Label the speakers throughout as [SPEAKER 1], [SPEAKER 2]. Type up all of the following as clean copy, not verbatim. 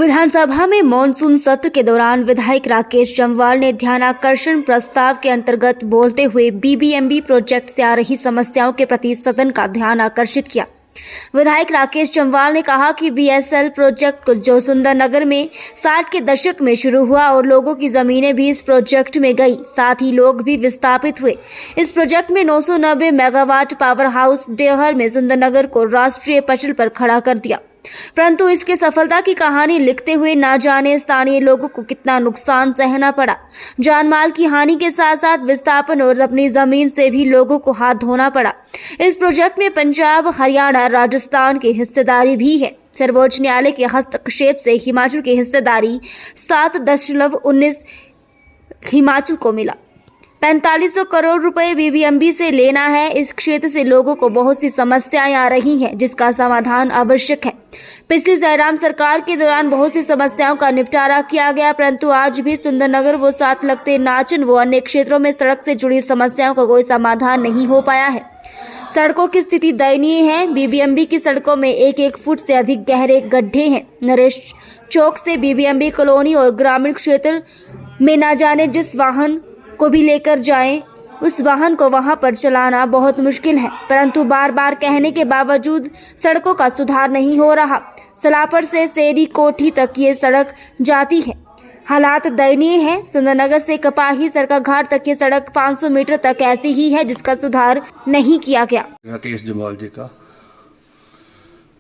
[SPEAKER 1] विधानसभा में मॉनसून सत्र के दौरान विधायक राकेश जम्वाल ने ध्यानाकर्षण प्रस्ताव के अंतर्गत बोलते हुए बीबीएमबी प्रोजेक्ट से आ रही समस्याओं के प्रति सदन का ध्यान आकर्षित किया। विधायक राकेश जम्वाल ने कहा कि बीएसएल प्रोजेक्ट जो सुंदरनगर में 60 के दशक में शुरू हुआ और लोगों की जमीनें भी इस प्रोजेक्ट में गई, साथ ही लोग भी विस्थापित हुए। इस प्रोजेक्ट में 990 मेगावाट पावर हाउस डेहर में सुंदरनगर को राष्ट्रीय पटल पर खड़ा कर दिया, परंतु इसके सफलता की कहानी लिखते हुए ना जाने स्थानीय लोगों को कितना नुकसान सहना पड़ा। जान माल की हानि के साथ साथ विस्थापन और अपनी जमीन से भी लोगों को हाथ धोना पड़ा। इस प्रोजेक्ट में पंजाब, हरियाणा, राजस्थान की हिस्सेदारी भी है। सर्वोच्च न्यायालय के हस्तक्षेप से हिमाचल की हिस्सेदारी 7.19 हिमाचल को मिला। 4500 करोड़ रुपए बीबीएमबी से लेना है। इस क्षेत्र से लोगों को बहुत सी समस्याएं आ रही हैं, जिसका समाधान आवश्यक है। पिछली जयराम सरकार के दौरान बहुत सी समस्याओं का निपटारा किया गया, परंतु आज भी सुंदरनगर व साथ लगते नाचन व अन्य क्षेत्रों में सड़क से जुड़ी समस्याओं का कोई समाधान नहीं हो पाया है। सड़कों की स्थिति दयनीय है। बीबीएमबी की सड़कों में 1-1 फुट से अधिक गहरे गड्ढे हैं। नरेश चौक से बीबीएमबी कॉलोनी और ग्रामीण क्षेत्र में न जाने जिस वाहन को भी लेकर जाएं, उस वाहन को वहां पर चलाना बहुत मुश्किल है, परंतु बार बार कहने के बावजूद सड़कों का सुधार नहीं हो रहा। सलापड़ से सेरी कोठी तक ये सड़क जाती है, हालात दयनीय है। सुंदरनगर से कपाही सरकाघाट तक ये सड़क 500 मीटर तक ऐसी ही है, जिसका सुधार नहीं किया गया।
[SPEAKER 2] राकेश जम्वाल जी का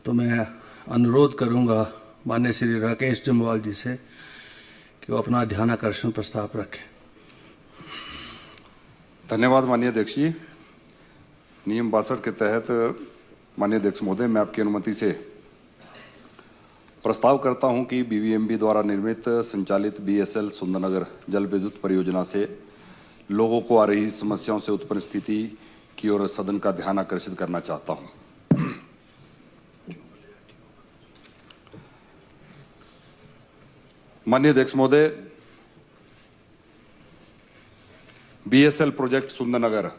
[SPEAKER 2] तो मैं अनुरोध करूंगा माननीय श्री राकेश जम्वाल जी से कि वो अपना ध्यानाकर्षण प्रस्ताव रखें।
[SPEAKER 3] धन्यवाद माननीय अध्यक्ष जी। नियम 62 के तहत माननीय अध्यक्ष महोदय, मैं आपकी अनुमति से प्रस्ताव करता हूं कि बीबीएमबी द्वारा निर्मित संचालित बीएसएल सुंदरनगर जल विद्युत परियोजना से लोगों को आ रही समस्याओं से उत्पन्न स्थिति की ओर सदन का ध्यान आकर्षित करना चाहता हूं। माननीय अध्यक्ष महोदय, बीएसएल प्रोजेक्ट सुंदरनगर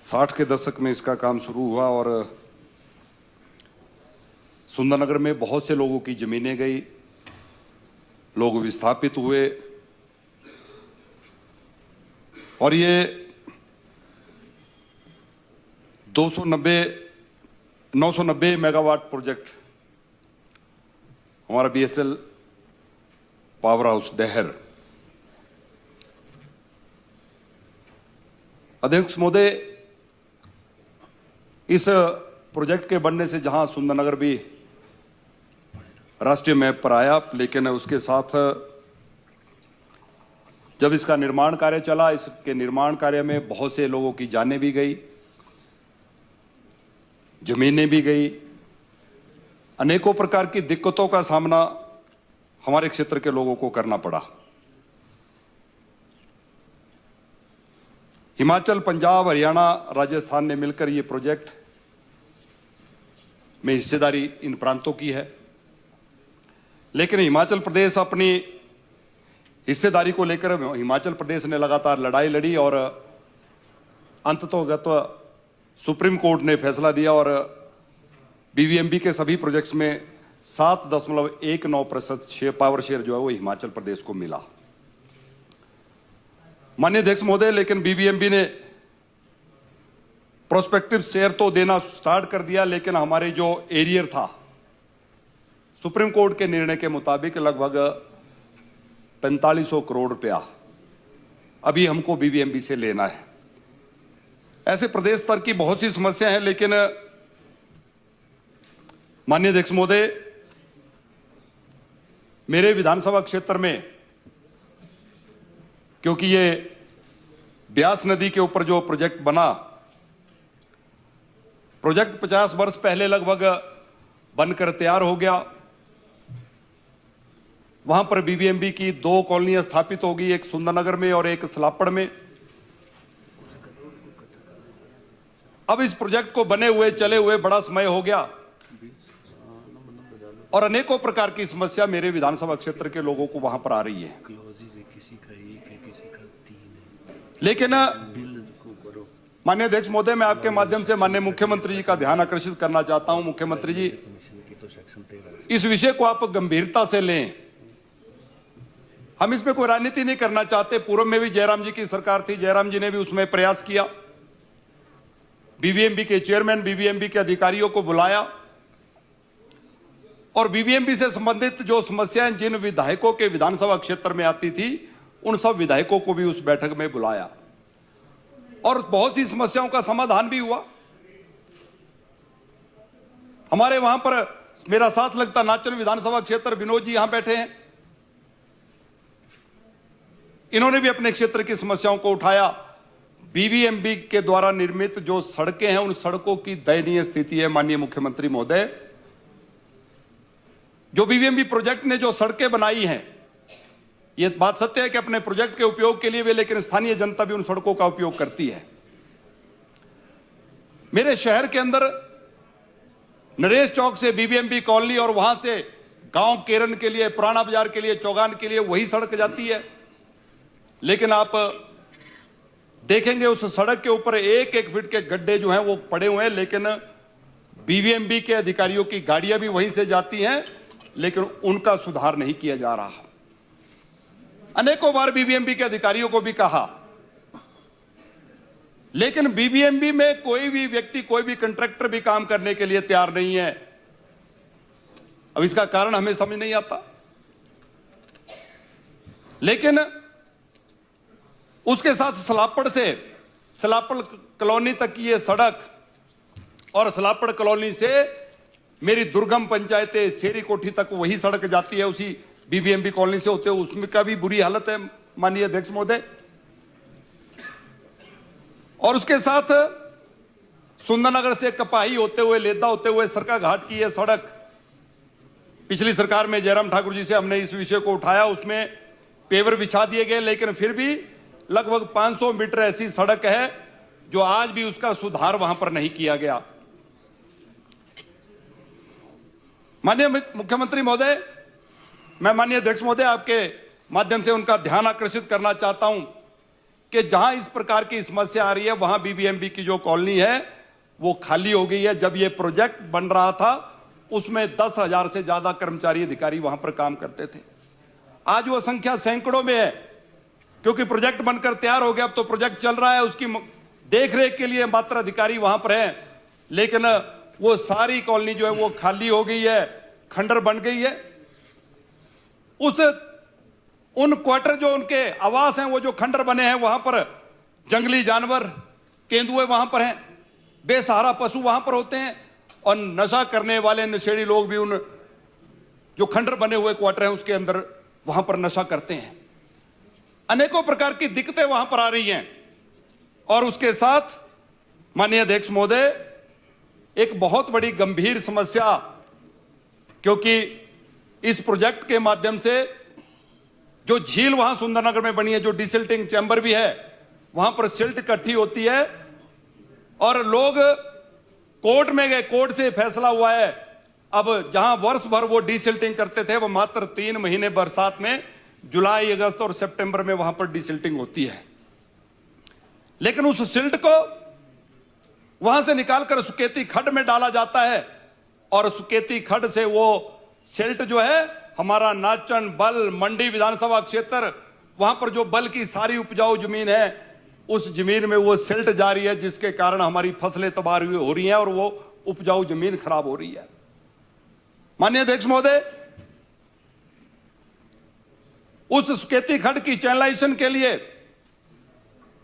[SPEAKER 3] 60 के दशक में इसका काम शुरू हुआ और सुंदरनगर में बहुत से लोगों की जमीनें गई, लोग विस्थापित हुए और ये 990 मेगावाट प्रोजेक्ट हमारा बीएसएल पावर हाउस डेहर। अध्यक्ष महोदय, इस प्रोजेक्ट के बनने से जहां सुंदरनगर भी राष्ट्रीय मैप पर आया, लेकिन उसके साथ जब इसका निर्माण कार्य चला, इसके निर्माण कार्य में बहुत से लोगों की जानें भी गई, जमीनें भी गई, अनेकों प्रकार की दिक्कतों का सामना हमारे क्षेत्र के लोगों को करना पड़ा। हिमाचल, पंजाब, हरियाणा, राजस्थान ने मिलकर ये प्रोजेक्ट में हिस्सेदारी इन प्रांतों की है, लेकिन हिमाचल प्रदेश अपनी हिस्सेदारी को लेकर हिमाचल प्रदेश ने लगातार लड़ाई लड़ी और अंततोगत सुप्रीम कोर्ट ने फैसला दिया और बीबीएमबी के सभी प्रोजेक्ट्स में 7.19% पावर शेयर जो है वो हिमाचल प्रदेश को मिला। माननीय अध्यक्ष महोदय, लेकिन बीबीएमबी ने प्रोस्पेक्टिव शेयर तो देना स्टार्ट कर दिया, लेकिन हमारे जो एरियर था सुप्रीम कोर्ट के निर्णय के मुताबिक लगभग 4500 करोड़ रुपया अभी हमको बीबीएमबी से लेना है। ऐसे प्रदेश स्तर की बहुत सी समस्याएं हैं, लेकिन माननीय अध्यक्ष महोदय, मेरे विधानसभा क्षेत्र में क्योंकि ये ब्यास नदी के ऊपर जो प्रोजेक्ट बना, प्रोजेक्ट 50 वर्ष पहले लगभग बनकर तैयार हो गया। वहां पर बीबीएमबी की 2 कॉलोनियां स्थापित होगी, एक सुंदरनगर में और एक सलापड़ में। अब इस प्रोजेक्ट को बने हुए चले हुए बड़ा समय हो गया और अनेकों प्रकार की समस्या मेरे विधानसभा क्षेत्र के लोगों को वहां पर आ रही है। लेकिन माननीय अध्यक्ष महोदय, मैं आपके माध्यम से माननीय मुख्यमंत्री जी का ध्यान आकर्षित करना चाहता हूं। मुख्यमंत्री जी, इस विषय को आप गंभीरता से लें। हम इसमें कोई राजनीति नहीं करना चाहते। पूर्व में भी जयराम जी की सरकार थी, जयराम जी ने भी उसमें प्रयास किया, बीबीएमबी के चेयरमैन, बीबीएमबी के अधिकारियों को बुलाया और बीबीएमबी से संबंधित जो समस्याएं जिन विधायकों के विधानसभा क्षेत्र में आती थी उन सब विधायकों को भी उस बैठक में बुलाया और बहुत सी समस्याओं का समाधान भी हुआ। हमारे वहां पर मेरा साथ लगता नाचन विधानसभा क्षेत्र, विनोद जी यहां बैठे हैं, इन्होंने भी अपने क्षेत्र की समस्याओं को उठाया। बीबीएमबी के द्वारा निर्मित जो सड़कें हैं उन सड़कों की दयनीय स्थिति है। माननीय मुख्यमंत्री महोदय, जो बीबीएमबी प्रोजेक्ट ने जो सड़कें बनाई हैं, यह बात सत्य है कि अपने प्रोजेक्ट के उपयोग के लिए वे, लेकिन स्थानीय जनता भी उन सड़कों का उपयोग करती है। मेरे शहर के अंदर नरेश चौक से बीबीएमबी कॉलोनी और वहां से गांव केरन के लिए, पुराना बाजार के लिए, चौगान के लिए वही सड़क जाती है, लेकिन आप देखेंगे उस सड़क के ऊपर एक एक फीट के गड्ढे जो हैं वो पड़े हुए हैं, लेकिन बीबीएमबी के अधिकारियों की गाड़ियां भी वहीं से जाती हैं, लेकिन उनका सुधार नहीं किया जा रहा। अनेकों बार बीबीएमबी के अधिकारियों को भी कहा, लेकिन बीबीएमबी में कोई भी व्यक्ति, कोई भी कंट्रैक्टर भी काम करने के लिए तैयार नहीं है। अब इसका कारण हमें समझ नहीं आता, लेकिन उसके साथ सलापड़ से सलापड़ कॉलोनी तक की ये सड़क और सलापड़ कॉलोनी से मेरी दुर्गम पंचायतें शेरी कोठी तक वही सड़क जाती है, उसी बीबीएमबी कॉलोनी से होते हुए, उसमें का भी बुरी हालत है माननीय अध्यक्ष महोदय। और उसके साथ सुंदरनगर से कपाही होते हुए, लेदा होते हुए सरका घाट की यह सड़क, पिछली सरकार में जयराम ठाकुर जी से हमने इस विषय को उठाया, उसमें पेवर बिछा दिए गए, लेकिन फिर भी लगभग 500 मीटर ऐसी सड़क है जो आज भी उसका सुधार वहां पर नहीं किया गया। माननीय मुख्यमंत्री महोदय, मैं माननीय अध्यक्ष महोदय आपके माध्यम से उनका ध्यान आकर्षित करना चाहता हूं कि जहां इस प्रकार की समस्या आ रही है वहां बीबीएमबी की जो कॉलोनी है वो खाली हो गई है। जब ये प्रोजेक्ट बन रहा था उसमें 10,000 से ज्यादा कर्मचारी अधिकारी वहां पर काम करते थे। आज वो संख्या सैकड़ों में है, क्योंकि प्रोजेक्ट बनकर तैयार हो गया। अब तो प्रोजेक्ट चल रहा है, उसकी देखरेख के लिए मात्र अधिकारी वहां पर हैं, लेकिन वो सारी कॉलोनी जो है वो खाली हो गई है, खंडर बन गई है। उन क्वार्टर जो उनके आवास हैं, वो जो खंडर बने हैं, वहां पर जंगली जानवर, तेंदुए वहां पर हैं, बेसहारा पशु वहां पर होते हैं, और नशा करने वाले नशेड़ी लोग भी उन जो खंडर बने हुए क्वार्टर हैं उसके अंदर वहां पर नशा करते हैं। अनेकों प्रकार की दिक्कतें वहां पर आ रही हैं। और उसके साथ माननीय अध्यक्ष महोदय, एक बहुत बड़ी गंभीर समस्या, क्योंकि इस प्रोजेक्ट के माध्यम से जो झील वहां सुंदरनगर में बनी है, जो डिसिल्टिंग चैम्बर भी है, वहां पर सिल्ट इकट्ठी होती है और लोग कोर्ट में गए, कोर्ट से फैसला हुआ है। अब जहां वर्ष भर वो डिसिल्टिंग करते थे, वो मात्र 3 महीने बरसात में, जुलाई, अगस्त और सितंबर में वहां पर डिसिल्टिंग होती है। लेकिन उस सिल्ट को वहां से निकालकर सुकेती खड्ड में डाला जाता है, और सुकेती खड्ड से वो सिल्ट जो है हमारा नाचन, बल, मंडी विधानसभा क्षेत्र, वहां पर जो बल की सारी उपजाऊ जमीन है, उस जमीन में वो सिल्ट जारी है, जिसके कारण हमारी फसलें तबाह हो रही हैं और वो उपजाऊ जमीन खराब हो रही है। माननीय अध्यक्ष महोदय, उस सुकेती खड्ड की चैनलाइजेशन के लिए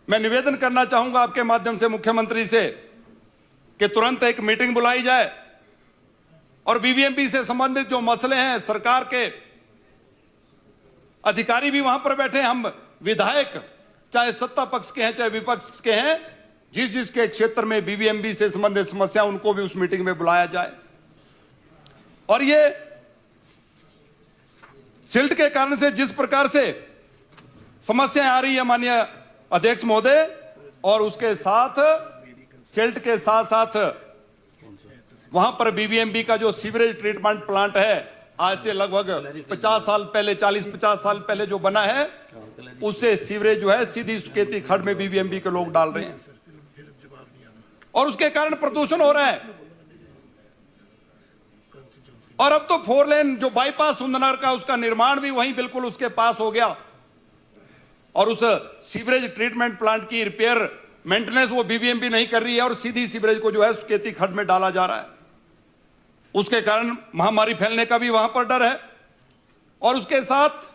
[SPEAKER 3] मैं निवेदन करना चाहूंगा आपके माध्यम से मुख्यमंत्री से कि तुरंत एक मीटिंग बुलाई जाए और बीबीएमबी से संबंधित जो मसले हैं, सरकार के अधिकारी भी वहां पर बैठे हैं, हम विधायक चाहे सत्ता पक्ष के हैं चाहे विपक्ष के हैं, जिस जिसके क्षेत्र में बीबीएमबी से संबंधित समस्या, उनको भी उस मीटिंग में बुलाया जाए। और ये सिल्ट के कारण से जिस प्रकार से समस्याएं आ रही है माननीय अध्यक्ष महोदय, और उसके साथ सिल्ट के साथ साथ वहां पर बीबीएमबी का जो सीवरेज ट्रीटमेंट प्लांट है, आज से लगभग 50 साल पहले, 40-50 साल पहले जो बना है, उससे सीवरेज जो है सीधी सुकेती खड्ड में बीबीएमबी के लोग डाल रहे हैं, और उसके कारण प्रदूषण हो रहा है। और अब तो 4 लेन जो बाईपास सुंदरनगर का उसका निर्माण भी वहीं बिल्कुल उसके पास हो गया, और उस सीवरेज ट्रीटमेंट प्लांट की रिपेयर मेंटेनेंस वो बीबीएमबी नहीं कर रही है और सीधी सीवरेज को जो है सुकेती खड्ड में डाला जा रहा है। उसके कारण महामारी फैलने का भी वहां पर डर है। और उसके साथ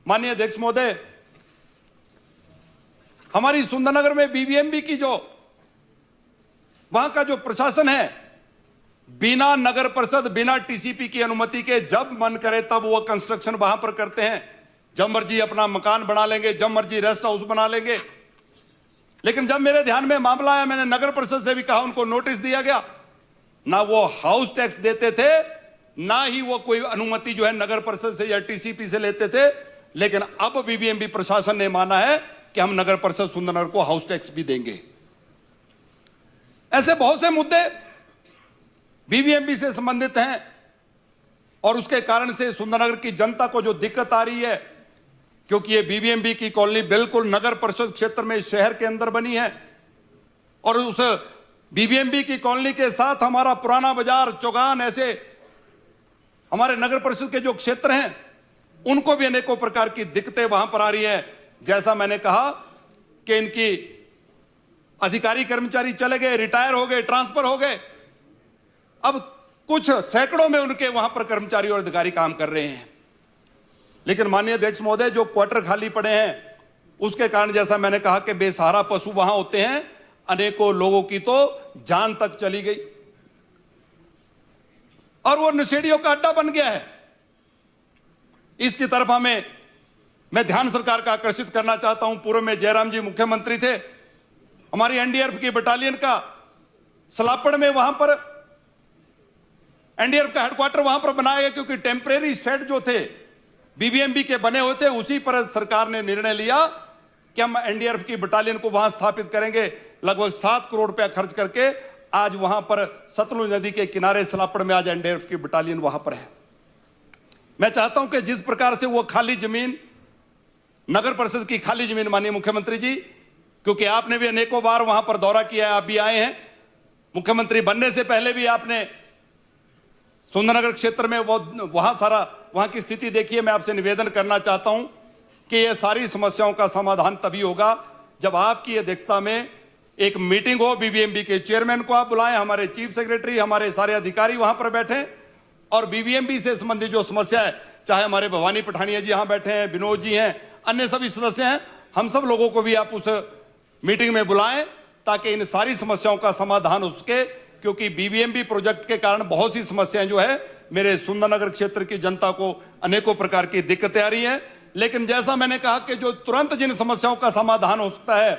[SPEAKER 3] माननीय अध्यक्ष महोदय, हमारी सुंदरनगर में बीबीएमबी की जो वहां का जो प्रशासन है, बिना नगर परिषद बिना टीसीपी की अनुमति के जब मन करे तब वो कंस्ट्रक्शन वहां पर करते हैं। जब मर्जी अपना मकान बना लेंगे, जब मर्जी रेस्ट हाउस बना लेंगे। लेकिन जब मेरे ध्यान में मामला आया, मैंने नगर परिषद से भी कहा, उनको नोटिस दिया गया, ना वो हाउस टैक्स देते थे, ना ही वो कोई अनुमति जो है नगर परिषद से या टीसीपी से लेते थे। लेकिन अब बीबीएमबी प्रशासन ने माना है कि हम नगर परिषद सुंदरनगर को हाउस टैक्स भी देंगे। ऐसे बहुत से मुद्दे बीबीएमबी से संबंधित हैं और उसके कारण से सुंदरनगर की जनता को जो दिक्कत आ रही है, क्योंकि ये बीबीएमबी की कॉलोनी बिल्कुल नगर परिषद क्षेत्र में शहर के अंदर बनी है, और उस बीबीएमबी की कॉलोनी के साथ हमारा पुराना बाजार, चौगान, ऐसे हमारे नगर परिषद के जो क्षेत्र हैं उनको भी अनेकों प्रकार की दिक्कतें वहां पर आ रही है। जैसा मैंने कहा कि इनकी अधिकारी कर्मचारी चले गए, रिटायर हो गए, ट्रांसफर हो गए, अब कुछ सैकड़ों में उनके वहां पर कर्मचारी और अधिकारी काम कर रहे हैं। लेकिन माननीय अध्यक्ष महोदय, जो क्वार्टर खाली पड़े हैं उसके कारण जैसा मैंने कहा कि बेसहारा पशु वहां होते हैं, अनेकों लोगों की तो जान तक चली गई और वो नशेड़ियों का अड्डा बन गया है। इसकी तरफ मैं ध्यान सरकार का आकर्षित करना चाहता हूं। पूर्व में जयराम जी मुख्यमंत्री थे, हमारी एनडीआरएफ की बटालियन का सलापड़ में वहां पर एनडीआरएफ का हेडक्वार्टर वहां पर बनाया गया, क्योंकि टेम्परेरी शेड जो थे बीबीएमबी के बने हुए थे, उसी पर सरकार ने निर्णय लिया कि हम एनडीआरएफ की बटालियन को वहां स्थापित करेंगे। लगभग 7 करोड़ रुपया खर्च करके आज वहां पर सतलुज नदी के किनारे सलापड़ में आज एनडीआरएफ की बटालियन वहां पर है। मैं चाहता हूं कि जिस प्रकार से वो खाली जमीन, नगर परिषद की खाली जमीन, माननीय मुख्यमंत्री जी, क्योंकि आपने भी अनेकों बार वहां पर दौरा किया है, आप भी आए हैं, मुख्यमंत्री बनने से पहले भी आपने सुंदरनगर क्षेत्र में वहां की स्थिति देखी है। मैं आपसे निवेदन करना चाहता हूं कि ये सारी समस्याओं का समाधान तभी होगा जब आपकी अध्यक्षता में एक मीटिंग हो, बीबीएमबी के चेयरमैन को आप बुलाएं, हमारे चीफ सेक्रेटरी, हमारे सारे अधिकारी वहां पर बैठे और बीबीएमबी से संबंधित जो समस्या है, चाहे हमारे भवानी पठानिया जी यहां बैठे हैं, विनोद जी हैं, अन्य सभी सदस्य हैं, हम सब लोगों को भी आप उस मीटिंग में बुलाएं ताकि इन सारी समस्याओं का समाधान हो सके। क्योंकि बीबीएमबी प्रोजेक्ट के कारण बहुत सी समस्याएं जो है मेरे सुंदरनगर क्षेत्र की जनता को अनेकों प्रकार की दिक्कतें आ रही हैं। लेकिन जैसा मैंने कहा कि जो तुरंत जिन समस्याओं का समाधान हो सकता है,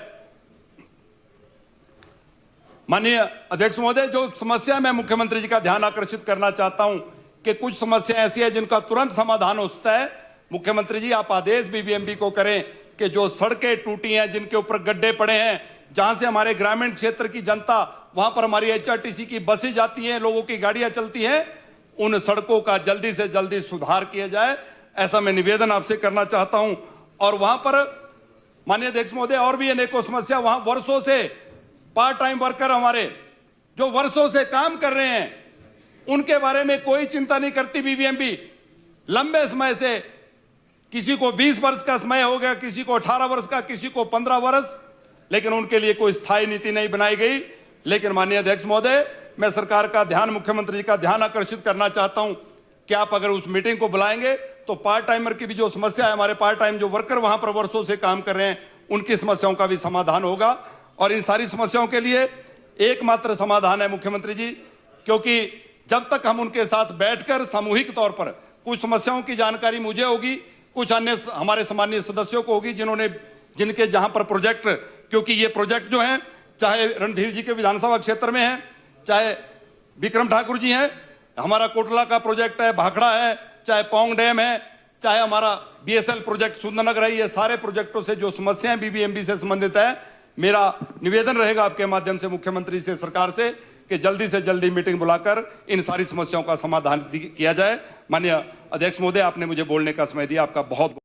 [SPEAKER 3] माननीय अध्यक्ष महोदय, जो समस्या मैं मुख्यमंत्री जी का ध्यान आकर्षित करना चाहता हूं कि कुछ समस्या ऐसी है जिनका तुरंत समाधान हो सकता है। मुख्यमंत्री जी, आप आदेश बीबीएमबी को करें कि जो सड़कें टूटी हैं, जिनके ऊपर गड्ढे पड़े हैं, जहां से हमारे ग्रामीण क्षेत्र की जनता, वहां पर हमारी एचआरटीसी की बसें जाती हैं, लोगों की गाड़ियां चलती हैं, उन सड़कों का जल्दी से जल्दी सुधार किया जाए, ऐसा मैं निवेदन आपसे करना चाहता हूं। और वहां पर माननीय अध्यक्ष महोदय, और भी अनेकों समस्या, वहां वर्षों से पार्ट टाइम वर्कर हमारे जो वर्षों से काम कर रहे हैं, उनके बारे में कोई चिंता नहीं करती बीबीएमबी। लंबे समय से किसी को 20 वर्ष का समय हो गया, किसी को 18 वर्ष का, किसी को 15 वर्ष, लेकिन उनके लिए कोई स्थायी नीति नहीं बनाई गई। लेकिन माननीय अध्यक्ष महोदय, मैं सरकार का ध्यान, मुख्यमंत्री जी का ध्यान आकर्षित करना चाहता हूं कि आप अगर उस मीटिंग को बुलाएंगे तो पार्ट टाइमर की भी जो समस्या है, हमारे पार्ट टाइम जो वर्कर वहां पर वर्षों से काम कर रहे हैं, उनकी समस्याओं का भी समाधान होगा। और इन सारी समस्याओं के लिए एकमात्र समाधान है मुख्यमंत्री जी, क्योंकि जब तक हम उनके साथ बैठकर सामूहिक तौर पर कुछ समस्याओं की जानकारी मुझे होगी, कुछ अन्य हमारे सम्मानीय सदस्यों को होगी, जिनके जहां पर प्रोजेक्ट, क्योंकि ये प्रोजेक्ट जो हैं, चाहे रणधीर जी के विधानसभा क्षेत्र में है, चाहे विक्रम ठाकुर जी हैं, हमारा कोटला का प्रोजेक्ट है, भाखड़ा है, चाहे पौंग डैम है, चाहे हमारा बीएसएल प्रोजेक्ट सुंदरनगर है, ये सारे प्रोजेक्टों से जो समस्याएं बीबीएमबी से संबंधित है, मेरा निवेदन रहेगा आपके माध्यम से मुख्यमंत्री से, सरकार से, कि जल्दी से जल्दी मीटिंग बुलाकर इन सारी समस्याओं का समाधान किया जाए। माननीय अध्यक्ष महोदय, आपने मुझे बोलने का समय दिया, आपका बहुत